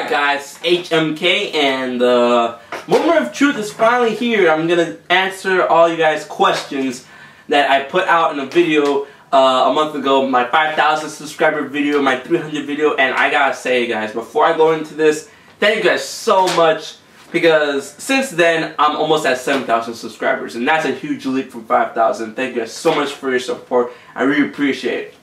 Alright guys, HMK, and the moment of truth is finally here. I'm gonna answer all you guys' questions that I put out in a video a month ago, my 5,000 subscriber video, my 300 video, and I gotta say guys, before I go into this, thank you guys so much, because since then, I'm almost at 7,000 subscribers, and that's a huge leap from 5,000. Thank you guys so much for your support. I really appreciate it.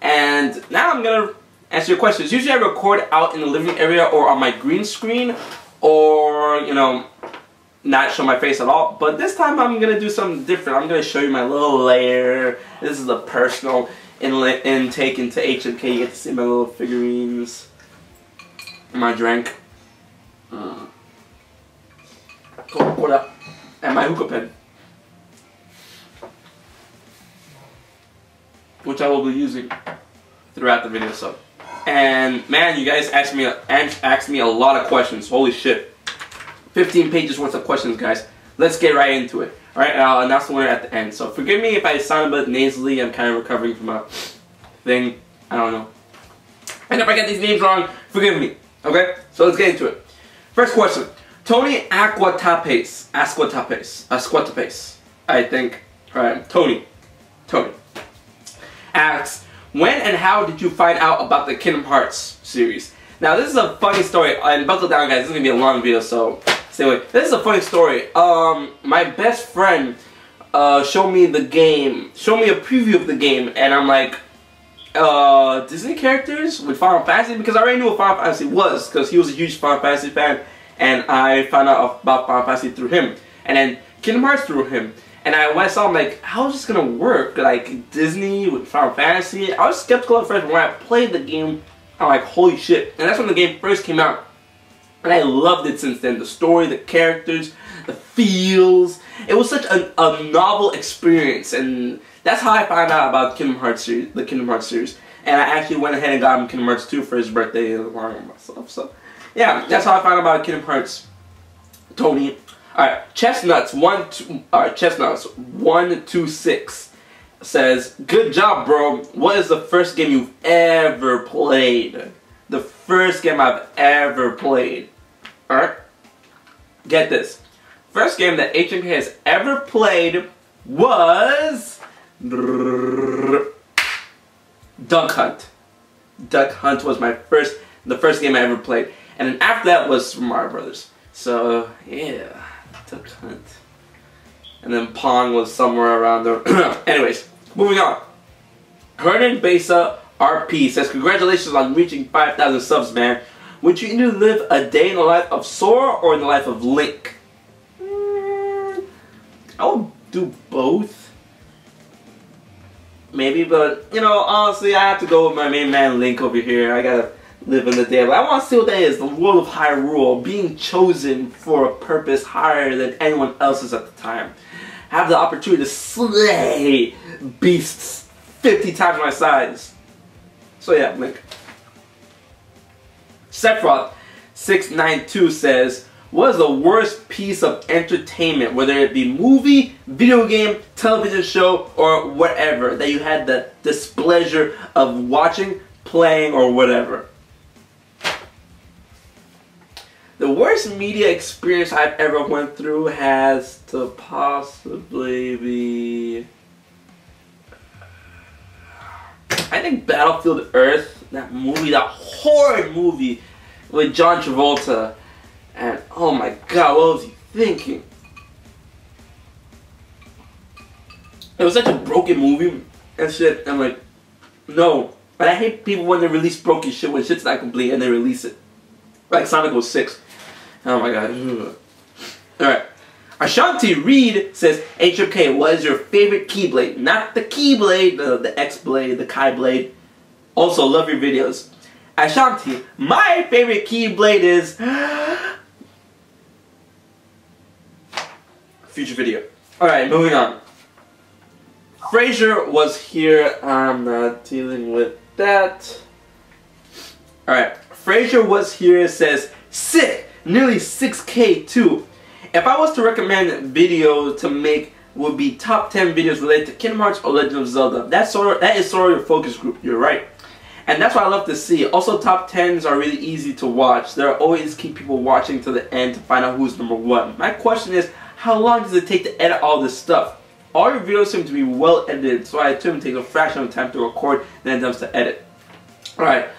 And now I'm gonna answer your questions. Usually I record out in the living area or on my green screen, or, you know, not show my face at all. But this time I'm going to do something different. I'm going to show you my little lair. This is a personal intake into HMK. You get to see my little figurines, my drink, Coca-Cola, and my hookah pen, which I will be using throughout the video. So, and man, you guys asked me a lot of questions. Holy shit. 15 pages worth of questions, guys. Let's get right into it. Alright, I'll announce the winner at the end. So forgive me if I sound a bit nasally. I'm kind of recovering from a thing. I don't know. And if I get these names wrong, forgive me. Okay? So let's get into it. First question. Tony Aquatapes. I think. Alright, Tony asks, when and how did you find out about the Kingdom Hearts series? Now this is a funny story, and buckle down guys, this is going to be a long video, so stay away. This is a funny story. My best friend showed me the game, showed me a preview of the game, and I'm like, Disney characters with Final Fantasy? Because I already knew what Final Fantasy was, because he was a huge Final Fantasy fan, and I found out about Final Fantasy through him, and then Kingdom Hearts through him. And when I saw him, like, how is this gonna work? Like, Disney with Final Fantasy? I was skeptical at first, but when I played the game, I'm like, holy shit. And that's when the game first came out. And I loved it since then. The story, the characters, the feels. It was such a novel experience. And that's how I found out about the Kingdom Hearts series. And I actually went ahead and got him Kingdom Hearts 2 for his birthday along with myself. So, yeah, that's how I found out about Kingdom Hearts. Tony. Alright, Chestnuts126 says, good job, bro. What is the first game you've ever played? The first game I've ever played. Alright? Get this. First game that HMK has ever played was Duck Hunt. Duck Hunt was the first game I ever played. And then after that was Super Mario Brothers. So, yeah. Duck Hunt. And then Pong was somewhere around there. Anyways, moving on. Hernan Besa RP says, congratulations on reaching 5,000 subs, man. Would you either live a day in the life of Sora or in the life of Link? I'll do both. Maybe, but, you know, honestly, I have to go with my main man Link over here. I gotta live in the day. But I want to see what that is. The world of Hyrule. Being chosen for a purpose higher than anyone else's at the time. Have the opportunity to slay beasts 50 times my size. So yeah, Link. Sephiroth692 says, what is the worst piece of entertainment, whether it be movie, video game, television show, or whatever, that you had the displeasure of watching, playing, or whatever? The worst media experience I've ever went through has to possibly be, I think, Battlefield Earth. That movie, that horrid movie with John Travolta. And oh my god, what was he thinking? It was such a broken movie and shit. I'm like, no. But I hate people when they release broken shit when shit's not complete and they release it. Like Sonic 06. Oh my god. Alright. Ashanti Reed says, HMK, what is your favorite Keyblade? Not the Keyblade, the X-Blade, the Kai Blade. Also, love your videos. Ashanti, my favorite Keyblade is future video. Alright, moving on. Fraser was here. I'm not dealing with that. Alright. Fraser was here, says, sick! Nearly 6K too. If I was to recommend a video to make, would be top 10 videos related to Kingdom Hearts or Legend of Zelda. That is sort of your focus group, you're right. And that's what I love to see. Also, top 10s are really easy to watch. They'll always keep people watching to the end to find out who's number 1. My question is, how long does it take to edit all this stuff? All your videos seem to be well edited, so I assume it takes a fraction of time to record than it does to edit. Alright,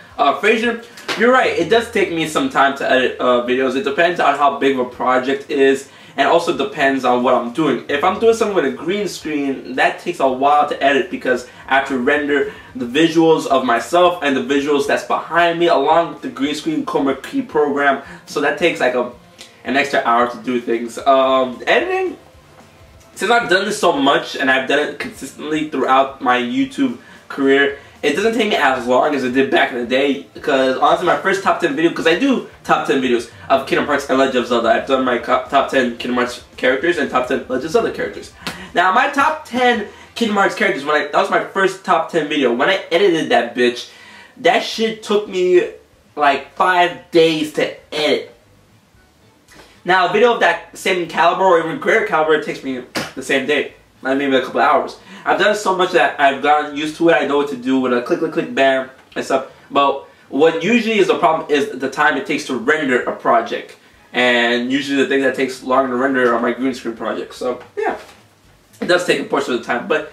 Frazier, you're right. It does take me some time to edit videos. It depends on how big of a project is, and also depends on what I'm doing. If I'm doing something with a green screen, that takes a while to edit because I have to render the visuals of myself and the visuals that's behind me along with the green screen chroma key program. So that takes like an extra hour to do things. Editing, since I've done this so much and I've done it consistently throughout my YouTube career, it doesn't take me as long as it did back in the day, because honestly my first top 10 video, because I do top 10 videos of Kingdom Hearts and Legend of Zelda. I've done my top 10 Kingdom Hearts characters and top 10 Legend of Zelda characters. Now my top 10 Kingdom Hearts characters, that was my first top 10 video. When I edited that bitch, that shit took me like 5 days to edit. Now a video of that same caliber or even greater caliber, it takes me the same day, maybe a couple hours. I've done so much that I've gotten used to it. I know what to do with a click, click, click, bam, and stuff. But what usually is the problem is the time it takes to render a project. And usually the thing that takes longer to render are my green screen projects. So, yeah. It does take a portion of the time. But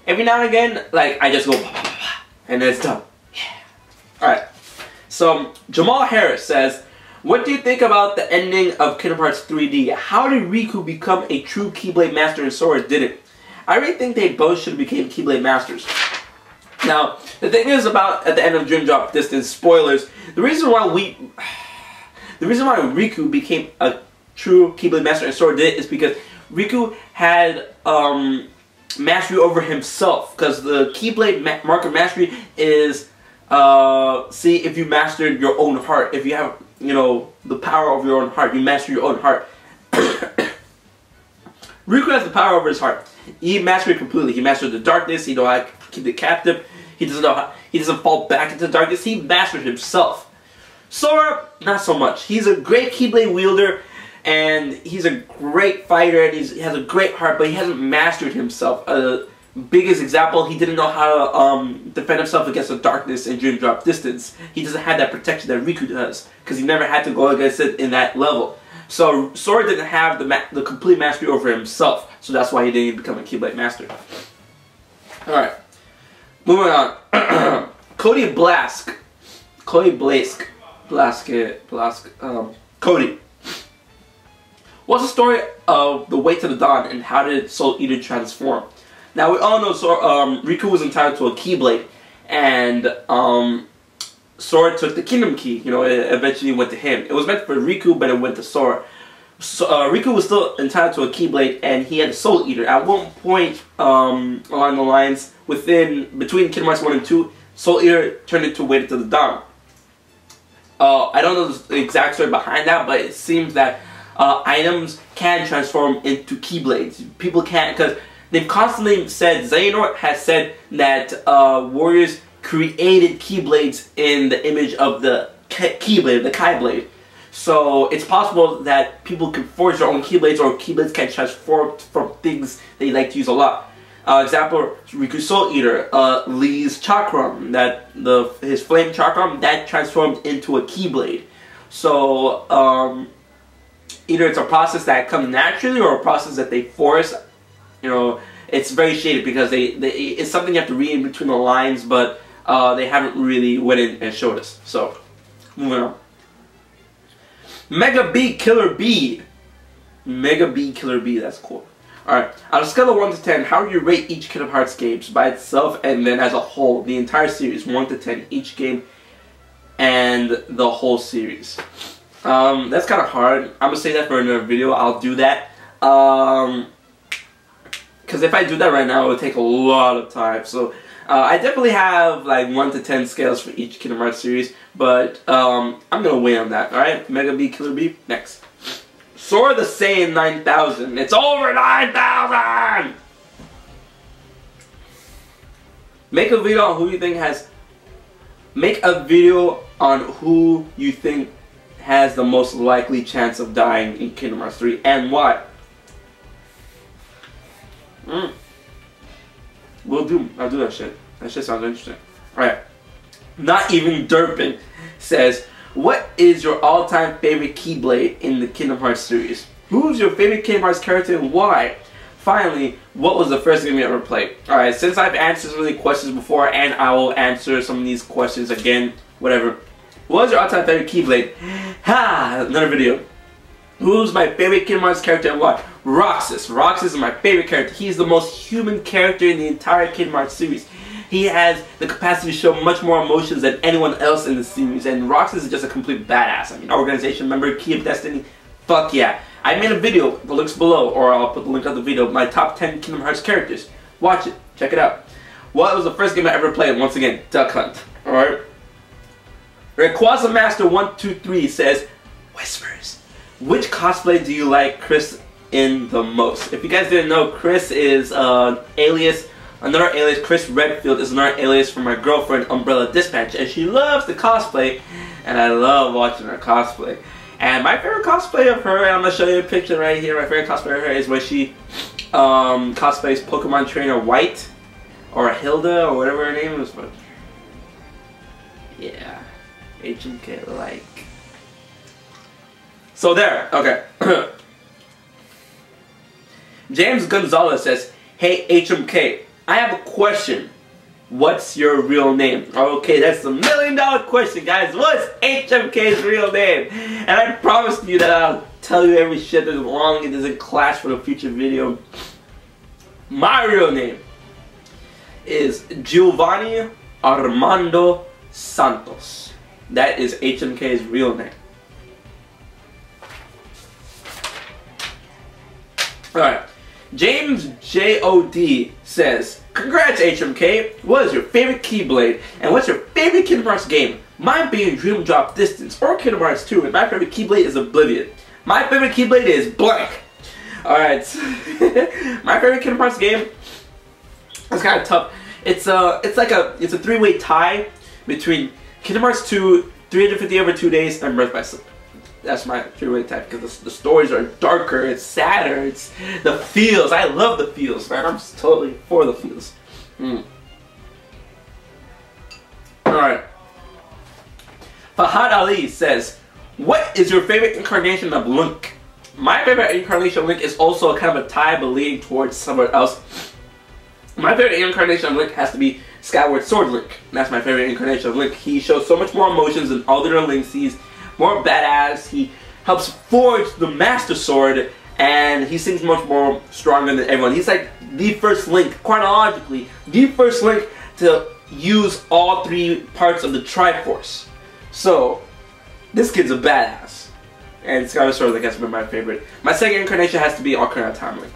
every now and again, like, I just go, and then it's done. Yeah. Alright. So, Jamal Harris says, what do you think about the ending of Kingdom Hearts 3D? How did Riku become a true Keyblade Master and Sora didn't? I really think they both should have became Keyblade Masters. Now, the thing is about at the end of Dream Drop Distance, spoilers, the reason why Riku became a true Keyblade Master and Sora did is because Riku had mastery over himself, because the Keyblade mark of mastery is see if you mastered your own heart. If you have, you know, the power of your own heart, you master your own heart. Riku has the power over his heart. He mastered it completely. He mastered the darkness. He knows how to keep it captive. He doesn't know how. He doesn't fall back into darkness. He mastered himself. Sora, not so much. He's a great Keyblade wielder, and he's a great fighter, and he has a great heart, but he hasn't mastered himself. Biggest example, he didn't know how to defend himself against the darkness in Dream Drop Distance. He doesn't have that protection that Riku does, because he never had to go against it in that level. So Sora didn't have the complete mastery over himself, so that's why he didn't even become a Keyblade Master. Alright, moving on. Cody Blask. Cody. What's the story of The Way to the Dawn, and how did Soul Eater transform? Now we all know Riku was entitled to a Keyblade, and Sora took the Kingdom Key. You know, it eventually went to him. It was meant for Riku, but it went to Sora. So, Riku was still entitled to a Keyblade, and he had a Soul Eater. At one point along the lines, between Kingdom Hearts 1 and 2, Soul Eater turned into Way to the Dawn. I don't know the exact story behind that, but it seems that items can transform into Keyblades. People can't, because they've constantly said, Xehanort has said that warriors created Keyblades in the image of the Keyblade, the Kai Blade. So it's possible that people can forge their own Keyblades, or Keyblades can transform from things they like to use a lot. Example, Riku's Soul Eater, Lee's Chakram, his Flame Chakram, that transformed into a Keyblade. So either it's a process that comes naturally or a process that they force. You know, it's very shaded because it's something you have to read in between the lines, but they haven't really went in and showed us. So, moving on. Mega B Killer B. Mega B Killer B, that's cool. Alright, on a scale of 1 to 10, how do you rate each Kingdom Hearts game by itself and then as a whole? The entire series, 1 to 10, each game and the whole series. That's kind of hard. I'm going to say that for another video. I'll do that. Because if I do that right now, it would take a lot of time. So, I definitely have like 1 to 10 scales for each Kingdom Hearts series. But, I'm going to wait on that. Alright, Mega B Killer B, next. Sora the Saiyan 9000. It's over 9,000! Make a video on who you think has... Make a video on who you think has the most likely chance of dying in Kingdom Hearts 3 and why. I'll do that shit. That shit sounds interesting. Alright. Not Even Derpin says, what is your all-time favorite Keyblade in the Kingdom Hearts series? Who's your favorite Kingdom Hearts character and why? Finally, what was the first game you ever played? Alright, since I've answered some of these questions before, and I will answer some of these questions again, whatever. What was your all-time favorite Keyblade? Ha! Another video. Who's my favorite Kingdom Hearts character and why? Roxas. Roxas is my favorite character. He's the most human character in the entire Kingdom Hearts series. He has the capacity to show much more emotions than anyone else in the series, and Roxas is just a complete badass. I mean, organization member, Key of Destiny, fuck yeah. I made a video, the link's below, or I'll put the link of the video, my top 10 Kingdom Hearts characters. Watch it, check it out. What was the first game I ever played? Once again, Duck Hunt, alright? Rayquaza Master 123 says, Whispers. Which cosplay do you like Chris in the most? If you guys didn't know, Chris is alias. Another alias, Chris Redfield, is another alias for my girlfriend, Umbrella Dispatch, and she loves to cosplay, and I love watching her cosplay. And my favorite cosplay of her, and I'm going to show you a picture right here, my favorite cosplay of her is where she cosplays Pokemon Trainer White, or Hilda, or whatever her name is. But yeah, HMK like. So there, okay. James Gonzalez says, hey HMK, I have a question. What's your real name? Okay, that's the $1 million question, guys. What's HMK's real name? And I promise you that I'll tell you every shit as long as it doesn't clash for a future video. My real name is Giovanni Armando Santos. That is HMK's real name. Alright. James J.O.D. says, congrats HMK, what is your favorite Keyblade, and what's your favorite Kingdom Hearts game? Mine being Dream Drop Distance, or Kingdom Hearts 2, and my favorite Keyblade is Oblivion. My favorite Keyblade is blank. Alright, my favorite Kingdom Hearts game, it's kind of tough. It's a three-way tie between Kingdom Hearts 2, 350 over 2 days, and Birth by Sleep. That's my three-way type because the stories are darker, it's sadder, it's the feels. I love the feels, man. I'm just totally for the feels. Alright. Fahad Ali says, what is your favorite incarnation of Link? My favorite incarnation of Link is also a kind of a tie but leaning towards somewhere else. My favorite incarnation of Link has to be Skyward Sword Link. That's my favorite incarnation of Link. He shows so much more emotions than all the other Links. He's more badass, he helps forge the Master Sword, and he seems much more stronger than everyone. He's like the first Link, chronologically, the first Link to use all three parts of the Triforce. So, this kid's a badass. And Skyward Sword Link has been my favorite. My second incarnation has to be Ocarina of Time Link.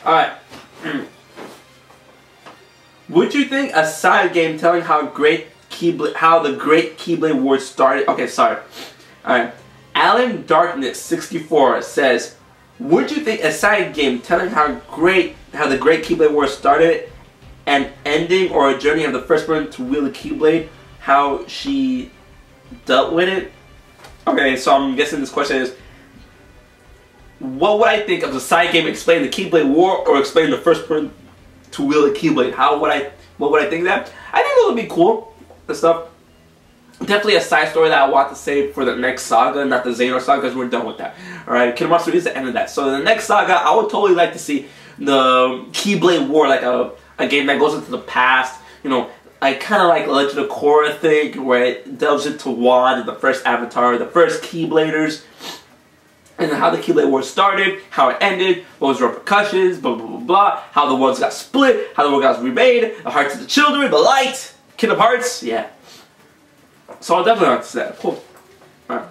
Alright. Would you think a side game telling how the great Keyblade Wars started? Okay, sorry. Alright. Alan Darkness 64 says, would you think a side game telling how the great Keyblade Wars started, an ending or a journey of the first person to wield the Keyblade, how she dealt with it? Okay, so I'm guessing this question is, what would I think of the side game explaining the Keyblade War or explaining the first person to wield a Keyblade? What would I think of that? I think those would be cool and stuff. Definitely a side story that I want to save for the next saga, not the Xehanort saga, because we're done with that. Alright, Kingdom Hearts 3 is the end of that. So in the next saga, I would totally like to see the Keyblade War, like a game that goes into the past, you know, like kind of like Legend of Korra thing, where it delves into Wan, the first Avatar, the first Keybladers, and how the Keyblade War started, how it ended, what was the repercussions, blah blah blah blah, how the worlds got split, how the world got remade, the hearts of the children, the light, Kingdom Hearts, yeah. So I'll definitely like to see that. Cool. Alright.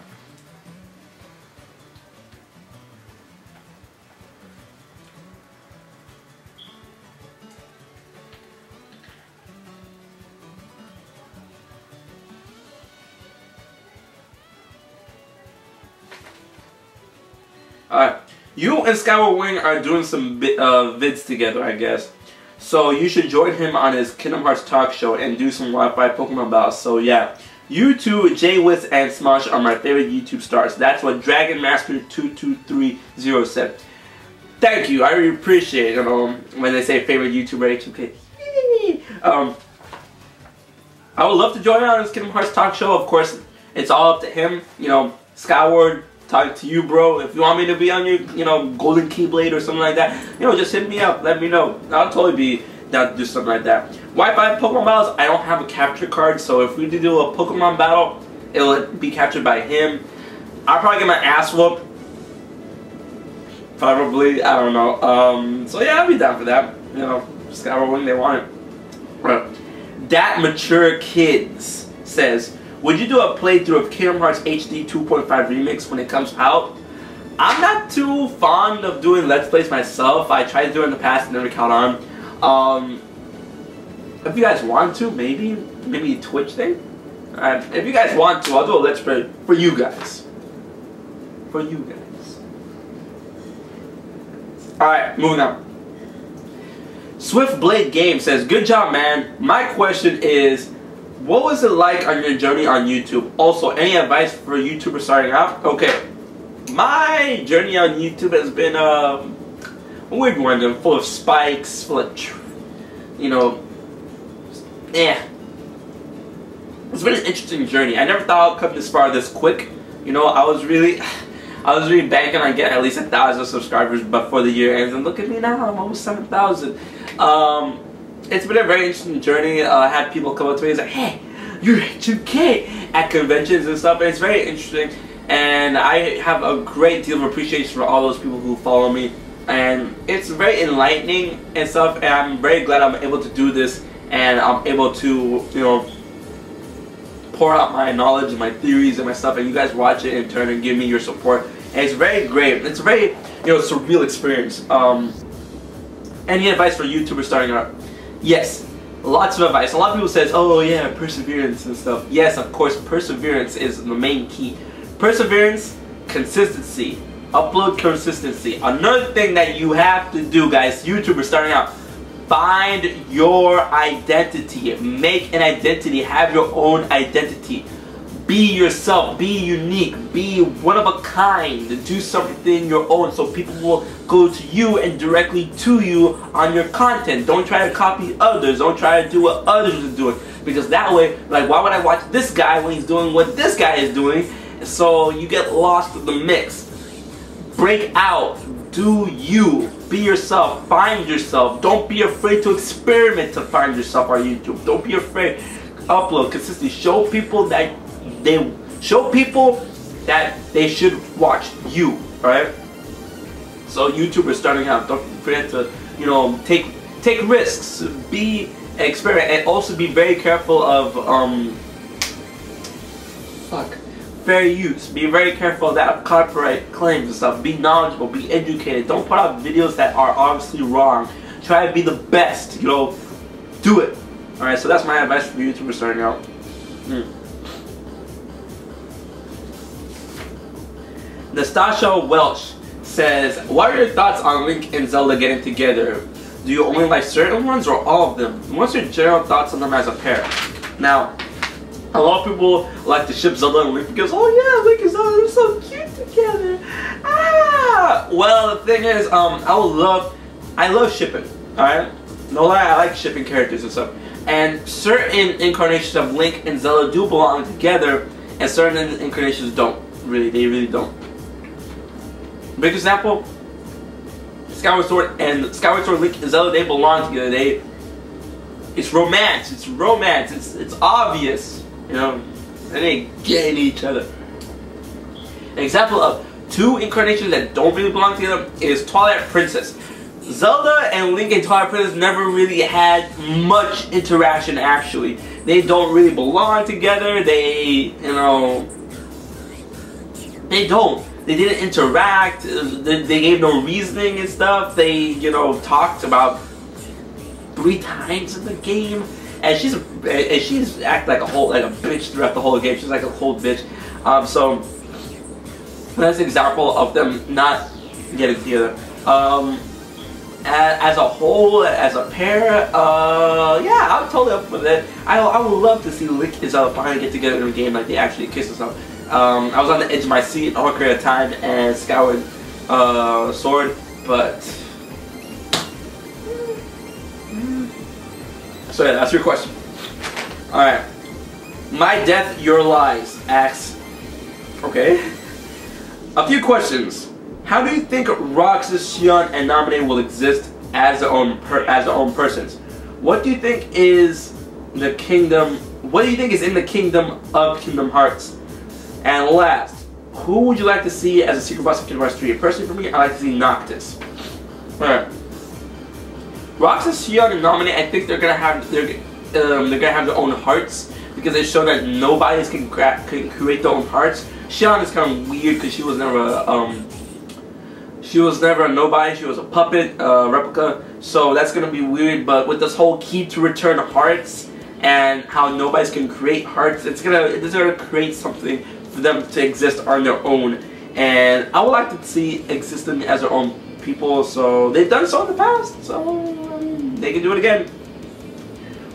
Alright, you and Skyward Wing are doing some vids together, I guess. So you should join him on his Kingdom Hearts talk show and do some Wi-Fi Pokemon battles. So yeah, you two, J-Wiz and Smosh, are my favorite YouTube stars. That's what Dragon Master 2230 said. thank you. I really appreciate it. When they say favorite YouTuber HMK. I would love to join on this Kingdom Hearts talk show. Of course, it's all up to him. You know, Skyward, talking to you, bro. If you want me to be on your, Golden Keyblade or something like that, just hit me up. Let me know. I'll totally be down to do something like that. Wi-Fi Pokemon battles. I don't have a capture card, so if we do a Pokemon battle, it'll be captured by him. I'll probably get my ass whooped. Probably. I don't know. So yeah, I'll be down for that. Skyward when they want it. That Mature Kids says, would you do a playthrough of Kingdom Hearts HD 2.5 Remix when it comes out? I'm not too fond of doing Let's Plays myself. I tried to do it in the past and never caught on. If you guys want to, maybe a Twitch thing. If you guys want to, I'll do a Let's Play for you guys. For you guys. Alright, moving on. Swift Blade Game says, good job, man. My question is, what was it like on your journey on YouTube? Also, any advice for YouTubers starting out? Okay, my journey on YouTube has been a weird one, full of spikes, full of, It's been an interesting journey. I never thought I'd come this far this quick. I was really banking on getting at least 1,000 subscribers before the year ends, and look at me now, I'm almost 7,000. It's been a very interesting journey. I had people come up to me and say, hey, you're HMK at conventions and stuff, and it's very interesting. And I have a great deal of appreciation for all those people who follow me, and it's very enlightening and stuff, and I'm very glad I'm able to do this, and I'm able to, pour out my knowledge and my theories and my stuff, and you guys watch it in turn and give me your support, and it's very great. It's a very, surreal experience. Any advice for YouTubers starting out? Yes, lots of advice. A lot of people says, oh yeah, perseverance and stuff. Yes, of course, perseverance is the main key. Perseverance, consistency, upload consistency. Another thing that you have to do, guys, YouTubers starting out, find your identity. Make an identity. Have your own identity. Be yourself. Be unique. Be one of a kind. Do something your own so people will go to you and directly to you on your content. Don't try to copy others. Don't try to do what others are doing. Because that way, like, why would I watch this guy when he's doing what this guy is doing? So you get lost in the mix. Break out. Do you. Be yourself. Find yourself. Don't be afraid to experiment to find yourself on YouTube. Don't be afraid. Upload consistently. Show people that they should watch you. Alright? So YouTubers starting out, don't forget to, take risks. Be experiment, and also be very careful of fair use. Be very careful of that copyright claims and stuff. Be knowledgeable, be educated. Don't put out videos that are obviously wrong. Try to be the best, do it. Alright, so that's my advice for YouTubers starting out. Nastasha Welsh says, what are your thoughts on Link and Zelda getting together? Do you only like certain ones or all of them? What's your general thoughts on them as a pair? Now, a lot of people like to ship Zelda and Link because, oh yeah, Link and Zelda are so cute together. Well, the thing is, I love shipping, alright? No lie, I like shipping characters and stuff. And certain incarnations of Link and Zelda do belong together, and certain incarnations don't. They really don't. Big example, Skyward Sword Link and Zelda, they belong together. It's romance. It's romance. It's obvious. They ain't getting each other. An example of two incarnations that don't really belong together is Twilight Princess. Zelda and Link and Twilight Princess never really had much interaction, actually. They don't really belong together. They don't. They didn't interact. They gave no reasoning and stuff. They, talked about 3 times in the game. And she's act like a bitch throughout the whole game. She's like a whole bitch. So that's an example of them not getting together. As a whole, as a pair, yeah, I'm totally up with it. I would love to see Link and Zelda finally get together in a game, like they actually kiss and stuff. I was on the edge of my seat all at a time, and Skyward Sword but so yeah, that's your question. All right, my death, your lies. Asks. Okay. A few questions. How do you think Roxas, Xion, and Naminé will exist as their own persons? What do you think is the kingdom? What do you think is in the kingdom of Kingdom Hearts? And last, who would you like to see as a secret boss of Kingdom Hearts 3? Personally, for me, I like to see Noctis. All right. Roxas, Xion, and Naminé, I think they're gonna have their own hearts because they show that nobody can create their own hearts. Xion is kind of weird because she was never a nobody. She was a puppet replica, so that's gonna be weird. But with this whole key to return hearts and how nobody can create hearts, it's gonna create something for them to exist on their own. And I would like to see existing as their own people. So they've done so in the past, so they can do it again.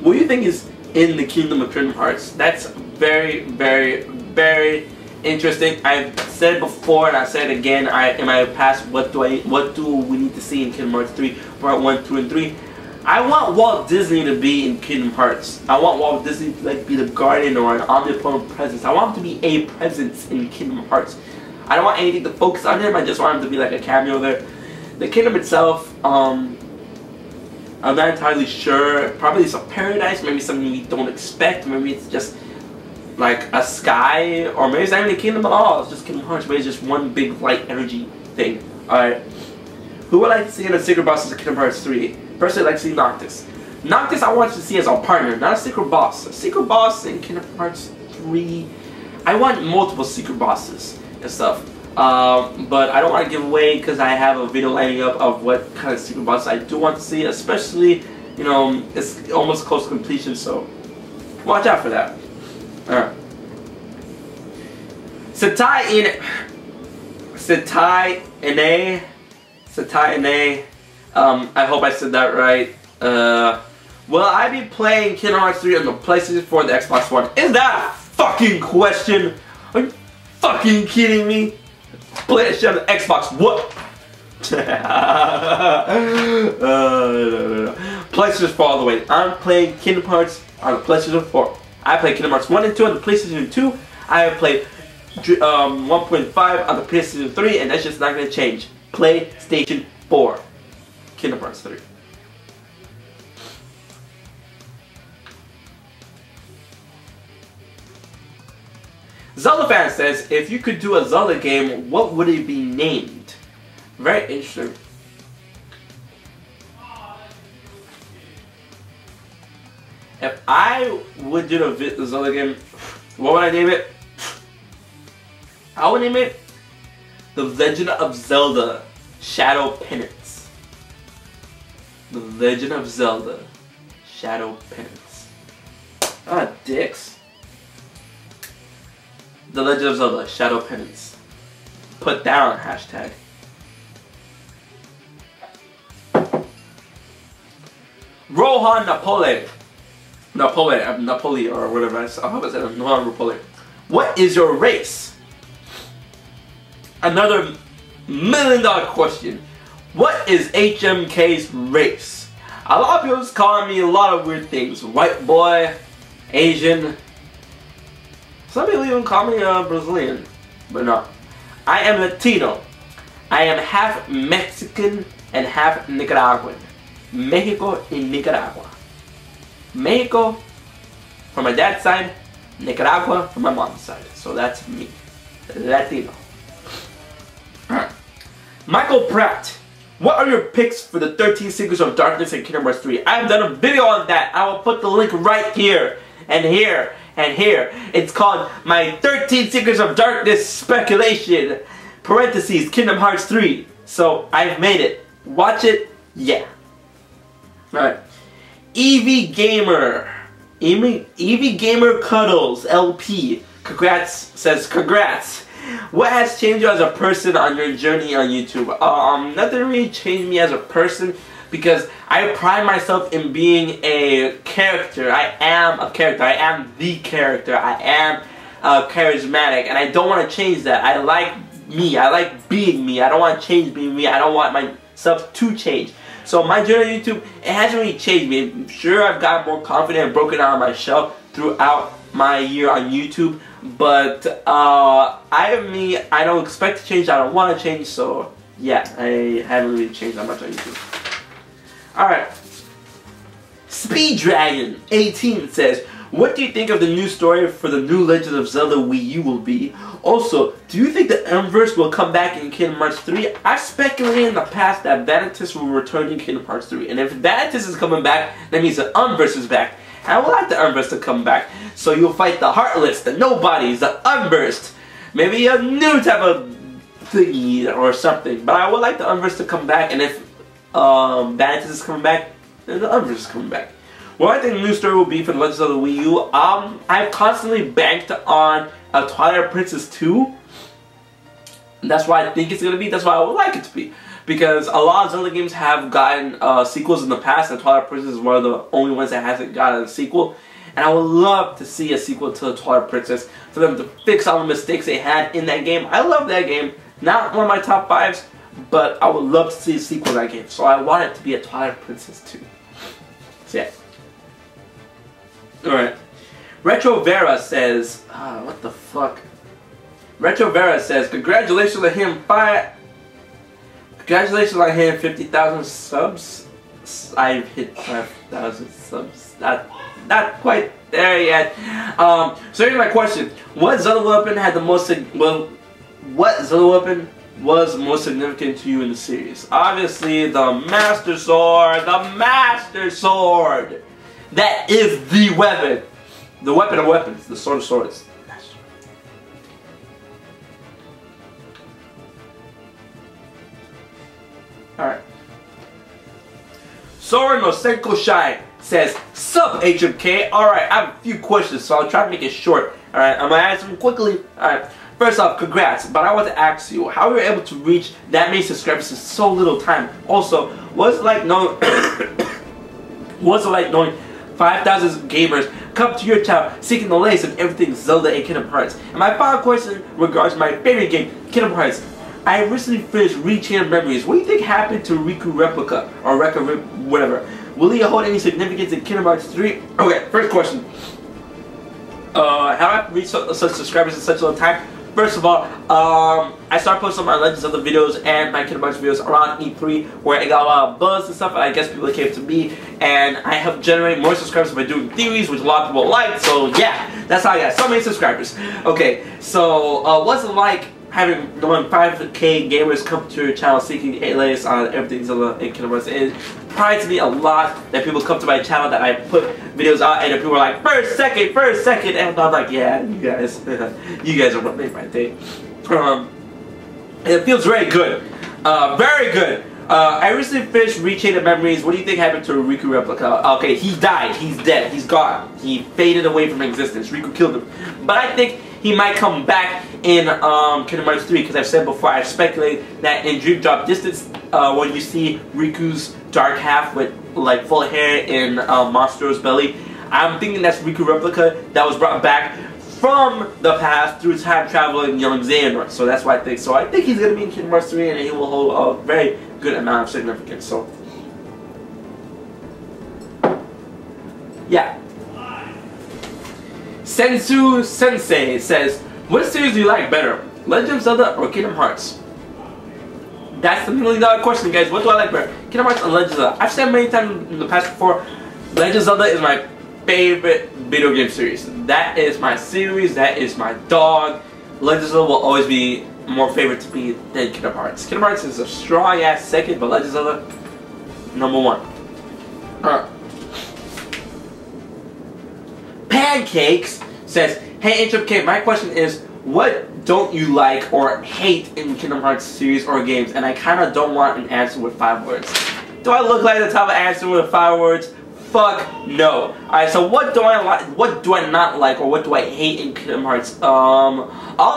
What do you think is in the kingdom of Kingdom Hearts? That's very, very, very interesting. I've said before and I said it again. In my past, what do we need to see in Kingdom Hearts 3, Part 1, 2, and 3? I want Walt Disney to be in Kingdom Hearts. I want Walt Disney to be the guardian or an omnipotent presence. I want him to be a presence in Kingdom Hearts. I don't want anything to focus on him. I just want him to be like a cameo there. The kingdom itself, I'm not entirely sure. Probably it's a paradise. Maybe something we don't expect. Maybe it's just like a sky, or maybe it's not even a kingdom at all. It's just Kingdom Hearts. Maybe it's just one big light energy thing. Alright. Who would I like to see in a secret boss of Kingdom Hearts 3? Personally, I'd like to see Noctis. Noctis I want to see as a partner, not a secret boss. A secret boss in Kingdom Hearts 3. I want multiple secret bosses and stuff. But I don't want to give away because I have a video lining up of what kind of secret bosses I do want to see. Especially, you know, it's almost close to completion, so watch out for that. Alright. Setai Ine. I hope I said that right. Will I be playing Kingdom Hearts 3 on the PlayStation 4 and the Xbox One? Is that a fucking question? Are you fucking kidding me? Play that shit on the Xbox, what? No. PlayStation 4 all the way. I'm playing Kingdom Hearts on the PlayStation 4. I played Kingdom Hearts 1 and 2 on the PlayStation 2. I have played 1.5 on the PlayStation 3, and that's just not going to change. PlayStation 4. Kingdom Hearts 3. Zelda fan says, if you could do a Zelda game, what would it be named? Very interesting. If I would do the Zelda game, what would I name it? I would name it The Legend of Zelda Shadow Penance. The Legend of Zelda Shadow Penance. Ah, dicks. The Legend of Zelda Shadow Penance. Put down hashtag. Rohan Napoli or whatever I said. Rohan Napoli. What is your race? Another $1 million question. What is HMK's race? A lot of people call me a lot of weird things. White boy, Asian. Some people even call me Brazilian. But no. I am Latino. I am half Mexican and half Nicaraguan. Mexico and Nicaragua. Mexico from my dad's side, Nicaragua from my mom's side. So that's me. Latino. Michael Pratt, what are your picks for the 13 Secrets of Darkness in Kingdom Hearts 3? I have done a video on that. I will put the link right here and here and here. It's called my 13 Secrets of Darkness speculation. Parentheses Kingdom Hearts 3. So I've made it. Watch it. Yeah. Alright. Eevee Gamer Cuddles LP. Congrats, says congrats. What has changed you as a person on your journey on YouTube? Nothing really changed me as a person because I pride myself in being a character. I am a character. I am the character. I am charismatic, and I don't want to change that. I like me. I like being me. I don't want to change being me. I don't want my stuff to change. So my journey on YouTube, it hasn't really changed me. I'm sure I've gotten more confident and broken out of my shell throughout my year on YouTube. But I don't expect to change. I don't want to change. So yeah, I haven't really changed that much on YouTube. Alright. Speed Dragon 18 says, what do you think of the new story for the new Legend of Zelda Wii U will be? Also, do you think the Unverse will come back in Kingdom Hearts 3? I've speculated in the past that Vanitas will return in Kingdom Hearts 3. And if Vanitas is coming back, that means the Unverse is back. And I would like the Unverse to come back. So you'll fight the Heartless, the Nobodies, the Unversed. Maybe a new type of thingy or something. But I would like the Unverse to come back. And if Vanitas is coming back, then the Unverse is coming back. What I think the new story will be for the Legends of the Wii U, I've constantly banked on a Twilight Princess 2. That's why I think it's going to be. That's why I would like it to be. Because a lot of Zelda games have gotten sequels in the past, and Twilight Princess is one of the only ones that hasn't gotten a sequel. And I would love to see a sequel to the Twilight Princess, for them to fix all the mistakes they had in that game. I love that game. Not one of my top 5s, but I would love to see a sequel to that game. So I want it to be a Twilight Princess 2. So yeah. Alright. Retro Vera says, what the fuck? Retro Vera says, congratulations on him 50,000 subs. I've hit 5,000 subs. Not quite there yet. So here's my question: what Zelda weapon had the most? What Zelda weapon was most significant to you in the series? Obviously, the Master Sword. The Master Sword. That is the weapon. The weapon of weapons. The sword of swords. Alright. Sora no Senko Shine says, sup HMK? Alright, I have a few questions, so I'll try to make it short. Alright, I'm gonna answer them quickly. Alright, first off, congrats, but I want to ask you, how were you able to reach that many subscribers in so little time? Also, what's it like knowing 5,000 gamers come to your channel seeking the latest of everything Zelda and Kingdom Hearts? And my final question regards my favorite game, Kingdom Hearts. I recently finished Re-Chain of Memories. What do you think happened to Riku Replica? Or whatever. Will he hold any significance in Kingdom Hearts 3? Okay, first question. How do I reach such subscribers in such a long time? First of all, I started posting my Legends of the videos and my Kingdom Hearts videos around E3, where I got a lot of buzz and stuff, and I guess people came to me, and I helped generate more subscribers by doing theories, which a lot of people like, so yeah, that's how I got so many subscribers. Okay, so what's it like having 5K gamers come to your channel seeking the latest on everything Zelda and Kingdom Hearts? It prides me a lot that people come to my channel, that I put videos out and people are like, first, second, and I'm like, yeah, you guys, you guys are what made my day. It feels very good, very good. I recently finished Re-Chain of Memories. What do you think happened to Riku Replica? Okay, he died, he's dead, he's gone. He faded away from existence. Riku killed him. But I think he might come back in Kingdom Hearts 3, because I've said before, I've speculated that in Dream Drop Distance, when you see Riku's dark half with like full hair in Monstro's belly, I'm thinking that's Riku Replica that was brought back from the past through time travel in young Xehanort. So that's what I think. So I think he's going to be in Kingdom Hearts 3, and he will hold a very good amount of significance. So yeah. Sensu Sensei says, what series do you like better, Legend of Zelda or Kingdom Hearts? That's the $1 million question, guys. What do I like better, Kingdom Hearts or Legend of Zelda? I've said many times in the past before, Legend of Zelda is my favorite video game series. That is my series, that is my dog. Legend of Zelda will always be more favorite to me than Kingdom Hearts. Kingdom Hearts is a strong ass second, but Legend of Zelda, #1. Pancakes says, hey HMK, my question is, what don't you like or hate in Kingdom Hearts series or games? And I kind of don't want an answer with 5 words. Do I look like the type of answer with 5 words? Fuck no. Alright, so what do I like, what do I not like, or what do I hate in Kingdom Hearts? All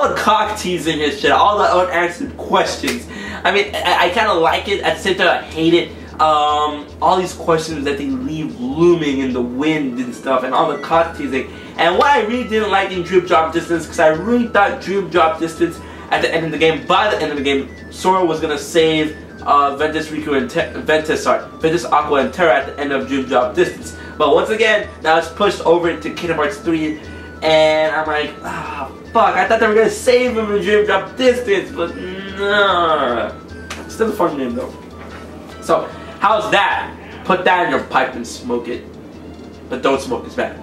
the cock teasing and shit, all the unanswered questions. I mean, I kind of like it, at the same time I hate it. All these questions that they leave looming in the wind and stuff, and all the cock teasing. And what I really didn't like in Dream Drop Distance, because I really thought Dream Drop Distance at the end of the game, by the end of the game, Sora was gonna save Ventus, Riku, and Ventus, Aqua, and Terra at the end of Dream Drop Distance. But once again, now it's pushed over into Kingdom Hearts 3, and I'm like, ah, fuck, I thought they were gonna save him in Dream Drop Distance, but nah. Still a fun game though. So, how's that? Put that in your pipe and smoke it. But don't smoke, it's bad.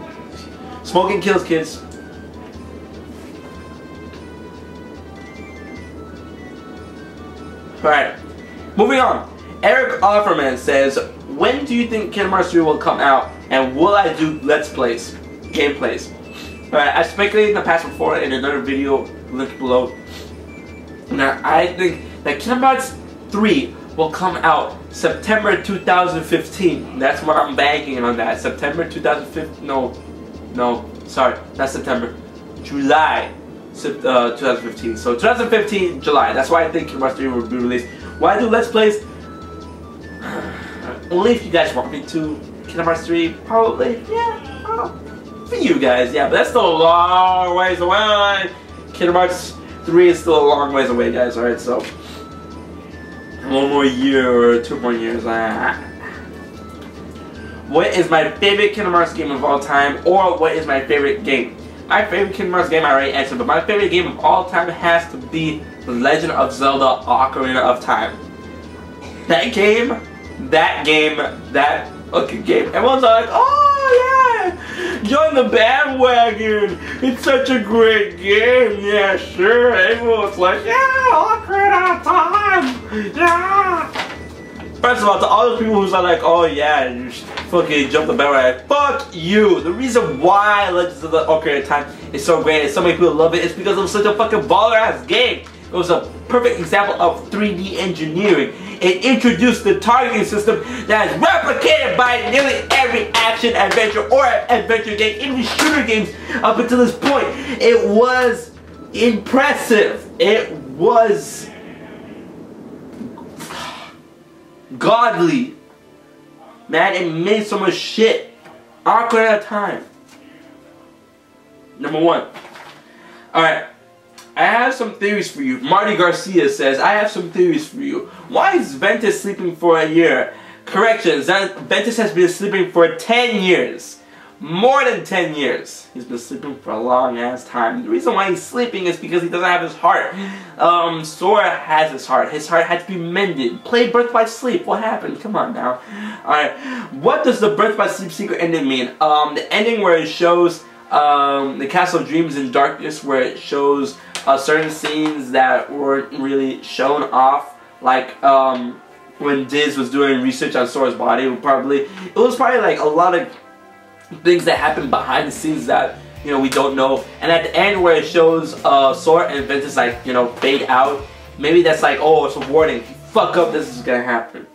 Smoking kills kids. Alright, moving on. Eric Offerman says, when do you think Kingdom Hearts 3 will come out, and will I do Let's Plays, gameplays? Alright, I speculated in the past before in another video linked below. Now, I think that Kingdom Hearts 3 will come out September 2015. That's what I'm banking on that. September 2015, no, sorry, not September. July 2015. So 2015, July. That's why I think Kingdom Hearts 3 will be released. Why do Let's Plays? Only if you guys want me to. Kingdom Hearts 3, probably. Yeah, well, for you guys, yeah, but that's still a long ways away. Kingdom Hearts 3 is still a long ways away, guys, alright, so one more year or 2 more years. What is my favorite Kingdom Hearts game of all time, or what is my favorite game? My favorite Kingdom Hearts game I already answered, but my favorite game of all time has to be The Legend of Zelda Ocarina of Time. That fucking game. Everyone's like, oh yeah, join the bandwagon. It's such a great game. Yeah, sure. Everyone's like, yeah, Ocarina of Time. Yeah. First of all, to all those people who's like, oh yeah, you should fucking jump the bandwagon. Fuck you. The reason why Legends of the Ocarina of Time is so great and so many people love it is because it was such a fucking baller ass game. It was a perfect example of 3D engineering. It introduced the targeting system that is replicated by nearly every action, adventure, or adventure game, even shooter games up until this point. It was impressive. It was godly. Man, it made so much shit. Ocarina of Time. Number 1. Alright. I have some theories for you. Marty Garcia says, I have some theories for you. Why is Ventus sleeping for a year? Correction, Ventus has been sleeping for 10 years. More than 10 years. He's been sleeping for a long ass time. The reason why he's sleeping is because he doesn't have his heart. Sora has his heart. His heart had to be mended. Play Birth by Sleep. What happened? Come on now. Alright. What does the Birth by Sleep secret ending mean? The ending where it shows the Castle of Dreams in Darkness, where it shows certain scenes that weren't really shown off, like when Diz was doing research on Sora's body. It was probably like a lot of things that happened behind the scenes that, you know, we don't know. And at the end where it shows Sora and Ventus, like, you know, fade out, maybe that's like, oh, it's a warning. If you fuck up, this is gonna happen.